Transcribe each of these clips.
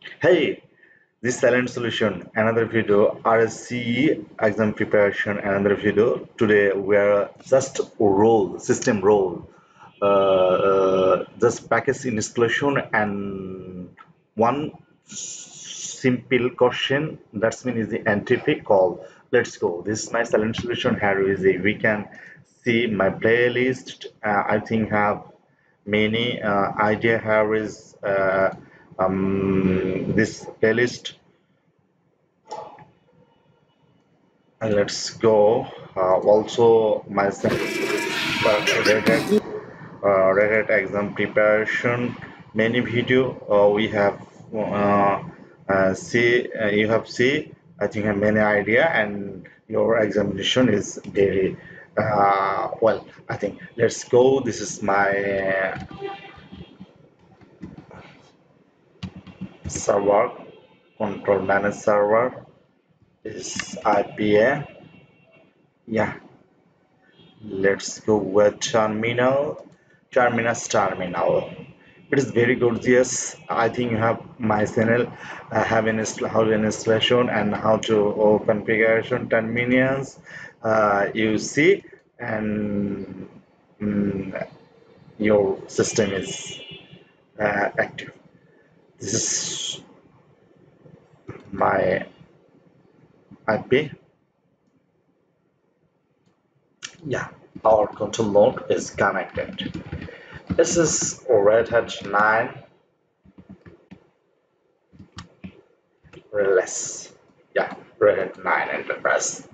Hey, this silent solution, another video, RHCE exam preparation, another video. Today we are just role, system role, just package installation and one simple question. That's mean is the NTP call. Let's go. This is my silent solution. Here is a we can see my playlist. I think have many idea here is this playlist. And let's go. Also myself, Red Hat exam preparation many video we have see you have see I think have many idea and your examination is very well. I think let's go. This is my server, control manage server. This is IPA. Yeah, let's go with terminal. It is very good. Yes, I think you have my channel. Have how to installation and how to configuration terminals. You see, and your system is active. This is my IP. Yeah, our control node is connected. This is Red Hat 9 release. Yeah, Red Hat 9 enterprise.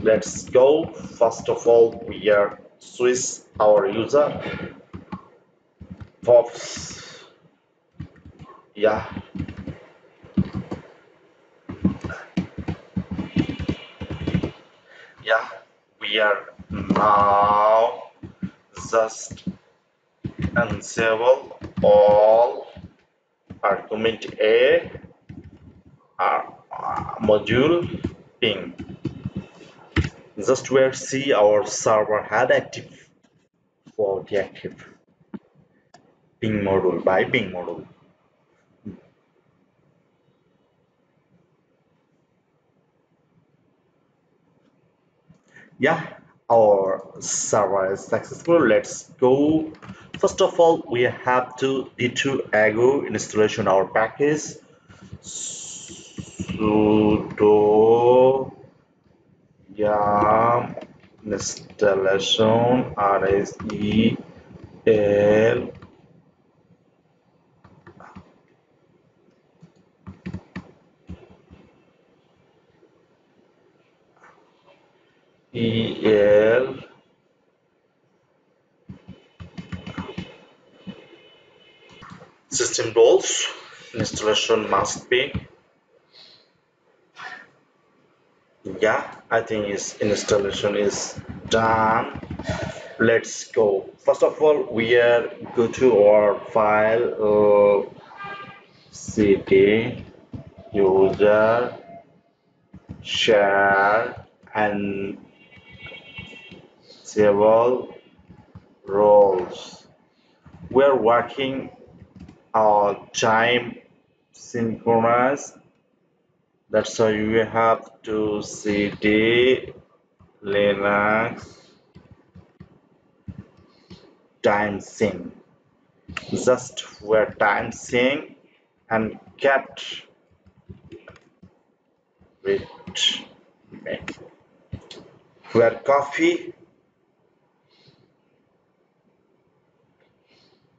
Let's go. First of all, we are switch our user pops. Yeah, yeah, we are now just enable all argument A module ping. Just where see our server had active for the active ping module by ping module. Yeah, our server is successful. Let's go. First of all, we have to d2 ago installation our package sudo yum installation RHCEL EL system roles. Installation must be. Yeah, I think its installation is done. Let's go. First of all, we are go to our file cd user share and several roles. We are working our time synchronous. That's why you have to cd linux time sync. Just where time sync and get with me. Where coffee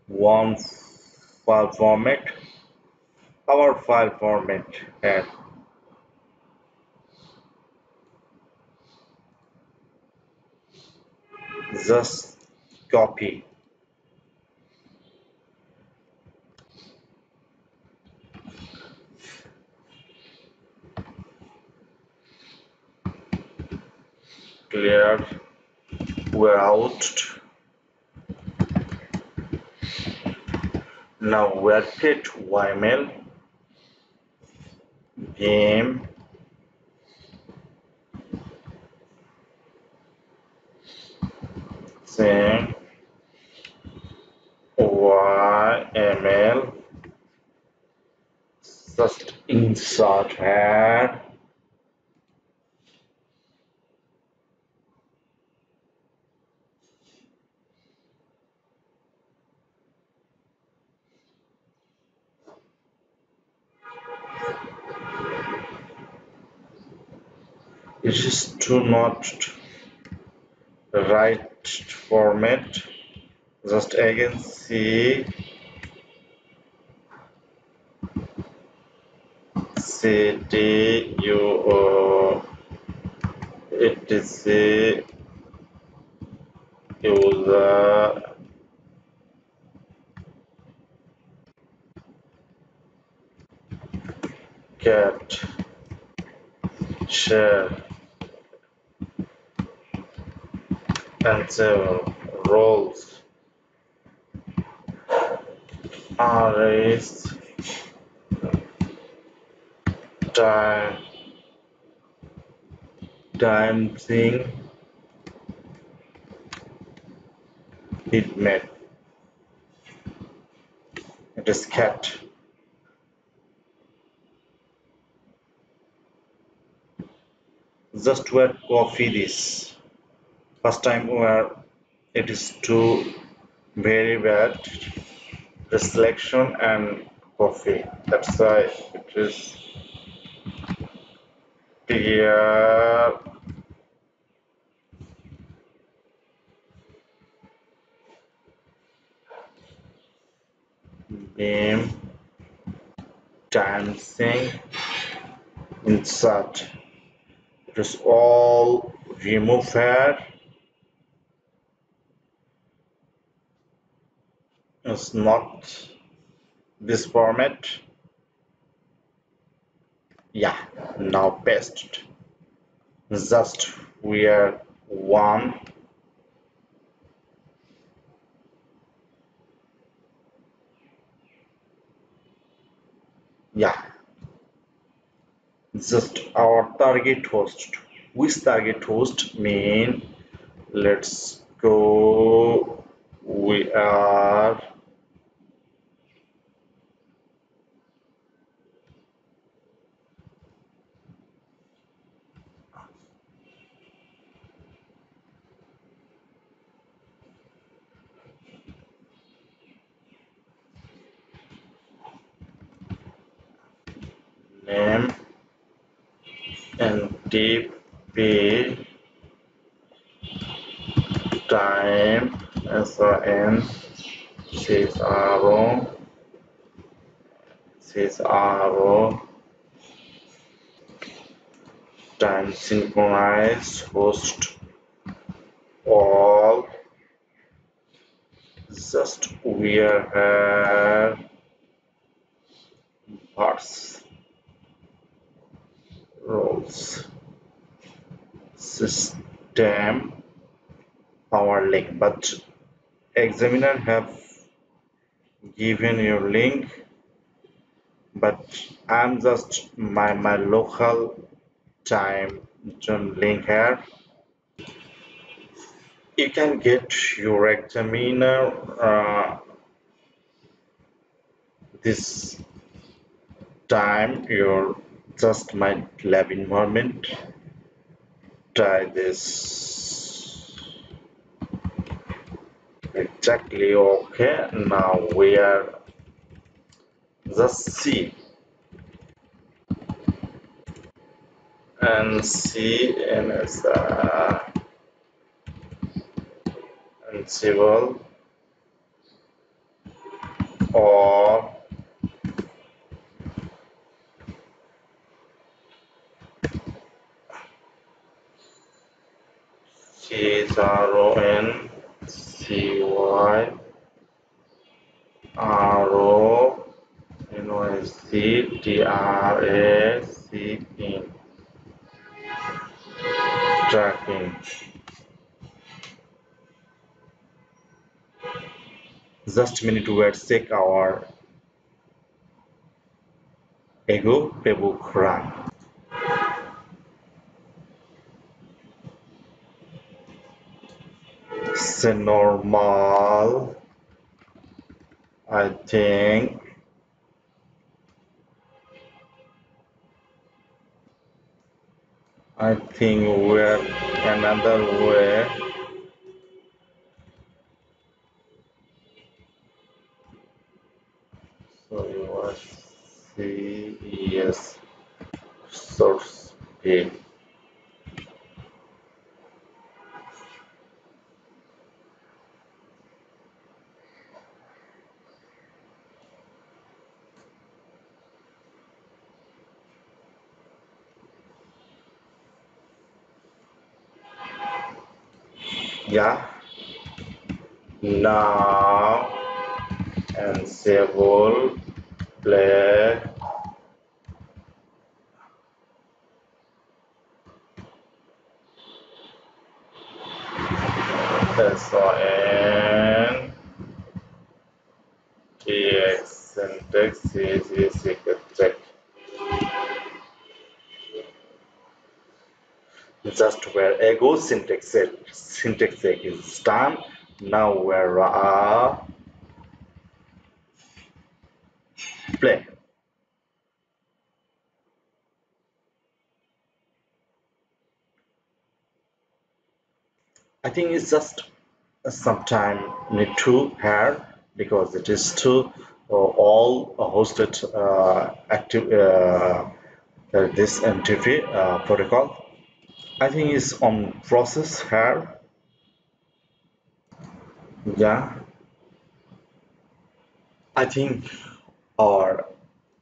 one file format, our file format and just copy clear we're out. Now we're create YML game saying YML Just insert here. It is to not right format. Just again see cd it is a user get share Ansible roles arrays time thing it made it is cat. Just where copy this first time where it is too very bad the selection and copy, that's why it is clear name dancing insert. It is all remove here. It's not this format. Yeah, now paste. Just where one. Yeah, just our target host. Which target host mean? Let's go. We are name NTP time SRN CSRO time synchronize host all. Just we are parts roles system power link, but examiner have given your link, but I'm just my local time zone link here. You can get your examiner this time your just my lab environment. Try this exactly. Okay, now we are just see and see and as Ansible or CRONCYRONYCTRAC tracking. Just minute to check our ego playbook run. It's a normal, I think I think we're another way. So you are CES source A. Yeah. Now Ansible play SON EX syntax is check. Just where ego syntax check is done. Now where play. I think it's just sometime need to here because it is to all hosted active this NTP protocol. I think it's on process here. Yeah, I think our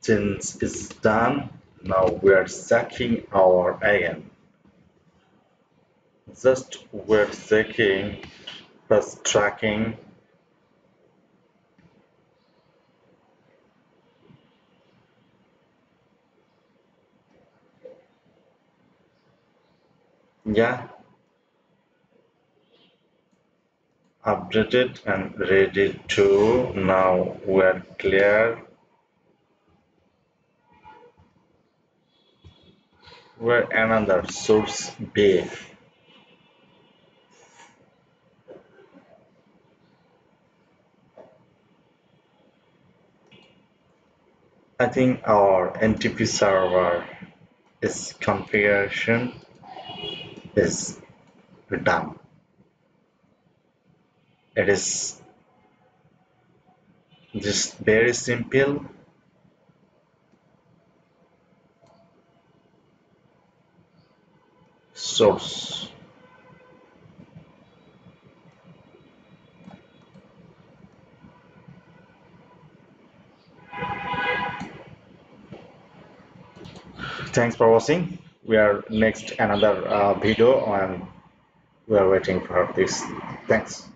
change is done. Now we are checking our again. Just we're checking plus tracking. Yeah, updated and ready to now we're clear. We're another source B. I think our NTP server is configuration is done. It is just very simple. Source. Thanks for watching. We are next another video and we are waiting for this. Thanks.